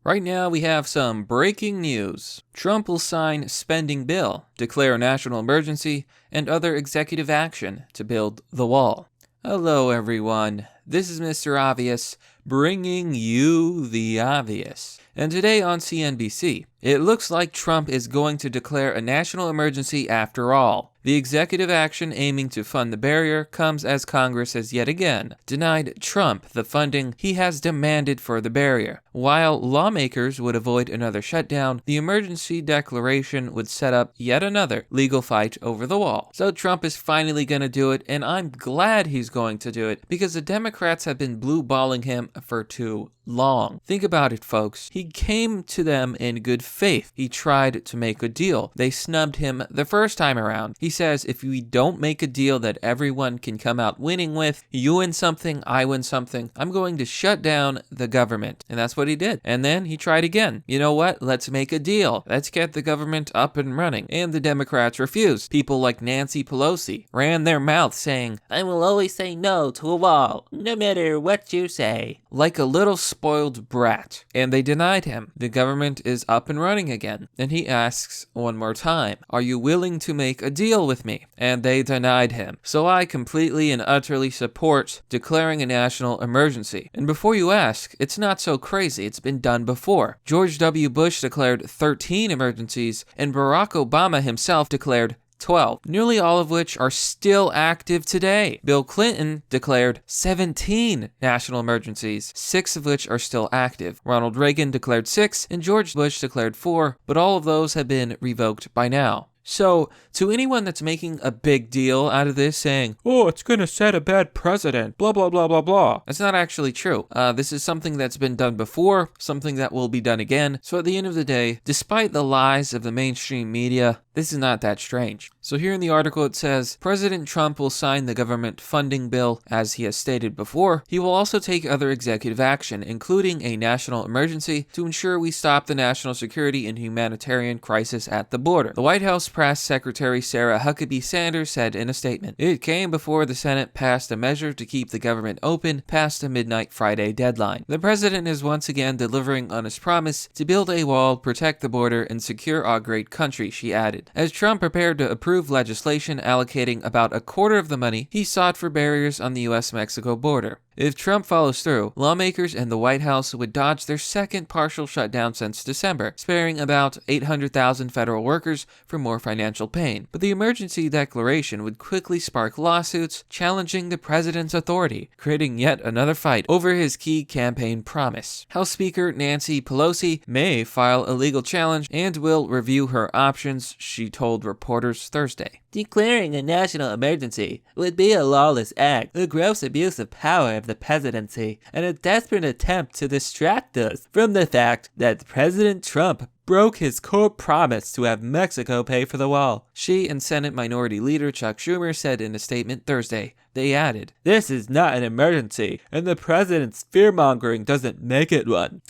Right now we have some breaking news. Trump will sign spending bill, declare a national emergency, and other executive action to build the wall. Hello everyone, this is Mr. Obvious, bringing you the obvious. And today on CNBC, it looks like Trump is going to declare a national emergency after all. The executive action aiming to fund the barrier comes as Congress has yet again denied Trump the funding he has demanded for the barrier. While lawmakers would avoid another shutdown, the emergency declaration would set up yet another legal fight over the wall. So Trump is finally going to do it, and I'm glad he's going to do it because the Democrats have been blue-balling him for too long. Think about it, folks. He came to them in good faith. He tried to make a deal. They snubbed him the first time around. He says, if we don't make a deal that everyone can come out winning with, you win something, I win something, I'm going to shut down the government. And that's what he did. And then he tried again. You know what? Let's make a deal. Let's get the government up and running. And the Democrats refused. People like Nancy Pelosi ran their mouth saying, I will always say no to a wall, no matter what you say. Like a little spoiled brat. And they denied him. The government is up and running again. And he asks one more time, are you willing to make a deal with me? And they denied him. So I completely and utterly support declaring a national emergency. And before you ask, it's not so crazy. It's been done before. George W. Bush declared 13 emergencies, and Barack Obama himself declared 12, nearly all of which are still active today. Bill Clinton declared 17 national emergencies, 6 of which are still active. Ronald Reagan declared 6, and George Bush declared 4, but all of those have been revoked by now. So, to anyone that's making a big deal out of this, saying, oh, it's going to set a bad precedent, blah, blah, blah, blah, blah. That's not actually true. This is something that's been done before, something that will be done again. So at the end of the day, despite the lies of the mainstream media, this is not that strange. So here in the article it says, President Trump will sign the government funding bill, as he has stated before. He will also take other executive action, including a national emergency, to ensure we stop the national security and humanitarian crisis at the border. The White House Press Secretary Sarah Huckabee Sanders said in a statement, it came before the Senate passed a measure to keep the government open past the midnight Friday deadline. The president is once again delivering on his promise to build a wall, protect the border, and secure our great country, she added. As Trump prepared to approve legislation allocating about a quarter of the money he sought for barriers on the U.S.-Mexico border. If Trump follows through, lawmakers and the White House would dodge their second partial shutdown since December, sparing about 800,000 federal workers from more financial pain. But the emergency declaration would quickly spark lawsuits challenging the president's authority, creating yet another fight over his key campaign promise. House Speaker Nancy Pelosi may file a legal challenge and will review her options, she told reporters Thursday. Declaring a national emergency would be a lawless act, a gross abuse of power of the presidency, and a desperate attempt to distract us from the fact that President Trump broke his core promise to have Mexico pay for the wall. She and Senate Minority Leader Chuck Schumer said in a statement Thursday. They added, this is not an emergency, and the president's fear-mongering doesn't make it one.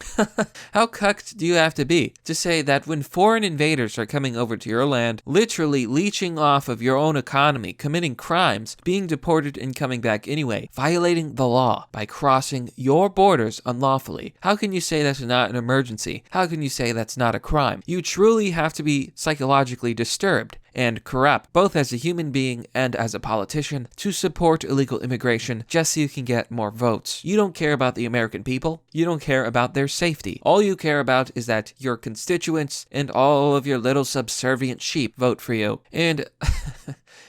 How cucked do you have to be to say that when foreign invaders are coming over to your land, literally leeching off of your own economy, committing crimes, being deported and coming back anyway, violating the law by crossing your borders unlawfully, how can you say that's not an emergency? How can you say that's not a crime? You truly have to be psychologically disturbed and corrupt, both as a human being and as a politician, to support illegal immigration just so you can get more votes. You don't care about the American people. You don't care about their safety. All you care about is that your constituents and all of your little subservient sheep vote for you. And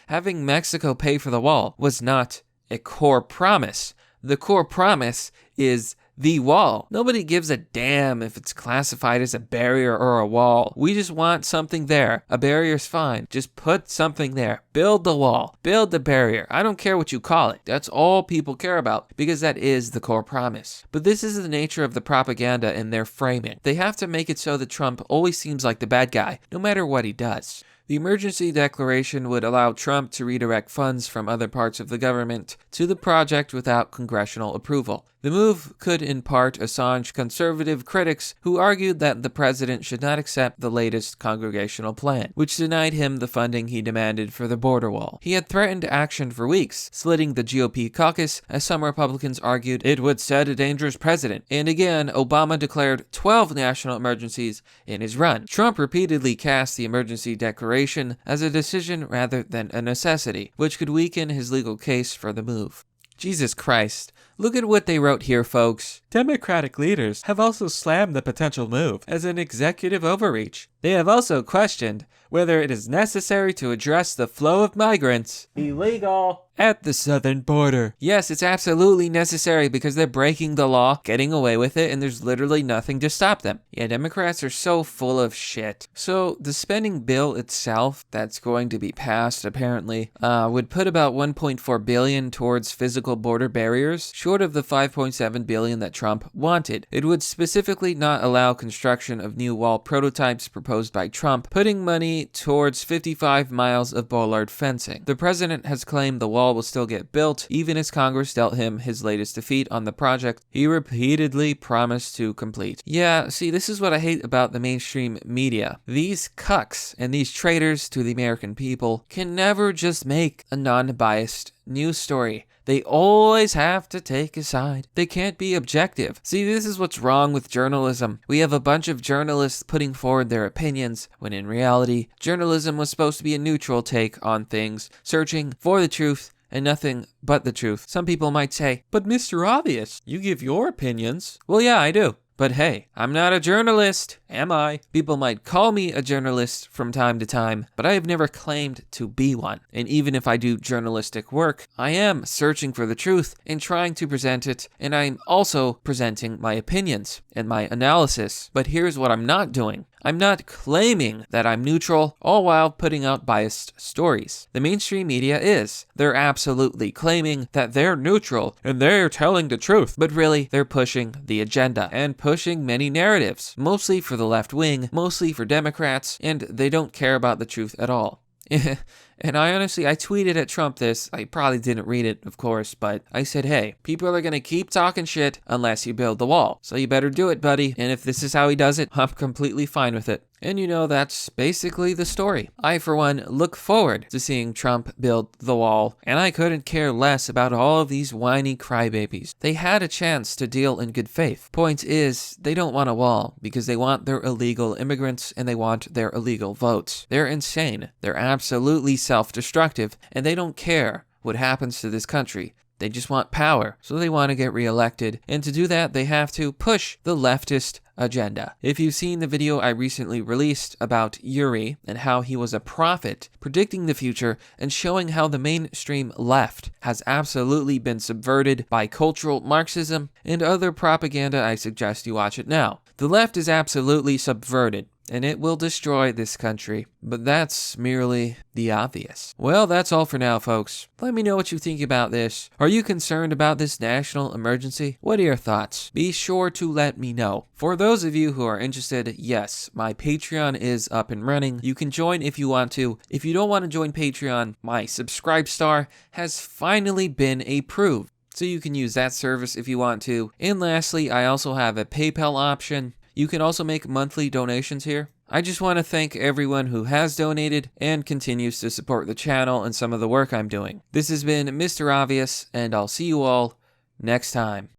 having Mexico pay for the wall was not a core promise. The core promise is the wall. Nobody gives a damn if it's classified as a barrier or a wall. We just want something there. A barrier's fine. Just put something there. Build the wall. Build the barrier. I don't care what you call it. That's all people care about because that is the core promise. But this is the nature of the propaganda in their framing. They have to make it so that Trump always seems like the bad guy, no matter what he does. The emergency declaration would allow Trump to redirect funds from other parts of the government to the project without congressional approval. The move could in part assuage conservative critics who argued that the president should not accept the latest congregational plan, which denied him the funding he demanded for the border wall. He had threatened action for weeks, slitting the GOP caucus as some Republicans argued it would set a dangerous precedent. And again, Obama declared 12 national emergencies in his run. Trump repeatedly cast the emergency declaration as a decision rather than a necessity, which could weaken his legal case for the move. Jesus Christ. Look at what they wrote here, folks. Democratic leaders have also slammed the potential move as an executive overreach. They have also questioned whether it is necessary to address the flow of migrants illegal at the southern border. Yes, it's absolutely necessary because they're breaking the law, getting away with it, and there's literally nothing to stop them. Yeah, Democrats are so full of shit. So the spending bill itself that's going to be passed apparently would put about $1.4 billion towards physical border barriers, short of the $5.7 billion that Trump wanted. It would specifically not allow construction of new wall prototypes proposed by Trump, putting money towards 55 miles of bollard fencing. The president has claimed the wall will still get built, even as Congress dealt him his latest defeat on the project he repeatedly promised to complete. Yeah, see, this is what I hate about the mainstream media. These cucks and these traitors to the American people can never just make a non-biased news story. They always have to take a side. They can't be objective. See, this is what's wrong with journalism. We have a bunch of journalists putting forward their opinions, when in reality, journalism was supposed to be a neutral take on things, searching for the truth and nothing but the truth. Some people might say, but Mr. Obvious, you give your opinions. Well, yeah, I do. But hey, I'm not a journalist, am I? People might call me a journalist from time to time, but I have never claimed to be one. And even if I do journalistic work, I am searching for the truth and trying to present it, and I'm also presenting my opinions and my analysis. But here's what I'm not doing. I'm not claiming that I'm neutral, all while putting out biased stories. The mainstream media is. They're absolutely claiming that they're neutral and they're telling the truth, but really, they're pushing the agenda and pushing many narratives, mostly for the left wing, mostly for Democrats, and they don't care about the truth at all. And I tweeted at Trump this. I probably didn't read it, of course, but I said, hey, people are going to keep talking shit unless you build the wall. So you better do it, buddy. And if this is how he does it, I'm completely fine with it. And you know, that's basically the story. I, for one, look forward to seeing Trump build the wall, and I couldn't care less about all of these whiny crybabies. They had a chance to deal in good faith. Point is, they don't want a wall because they want their illegal immigrants and they want their illegal votes. They're insane. They're absolutely self-destructive, and they don't care what happens to this country. They just want power, so they want to get reelected, and to do that, they have to push the leftist agenda. If you've seen the video I recently released about Yuri and how he was a prophet predicting the future and showing how the mainstream left has absolutely been subverted by cultural Marxism and other propaganda, I suggest you watch it now. The left is absolutely subverted, and it will destroy this country. But that's merely the obvious. Well, that's all for now, folks. Let me know what you think about this. Are you concerned about this national emergency? What are your thoughts? Be sure to let me know. For those of you who are interested, yes, my Patreon is up and running. You can join if you want to. If you don't want to join Patreon, my Subscribe Star has finally been approved, so you can use that service if you want to. And lastly, I also have a PayPal option. You can also make monthly donations here. I just want to thank everyone who has donated and continues to support the channel and some of the work I'm doing. This has been Mr. Obvious, and I'll see you all next time.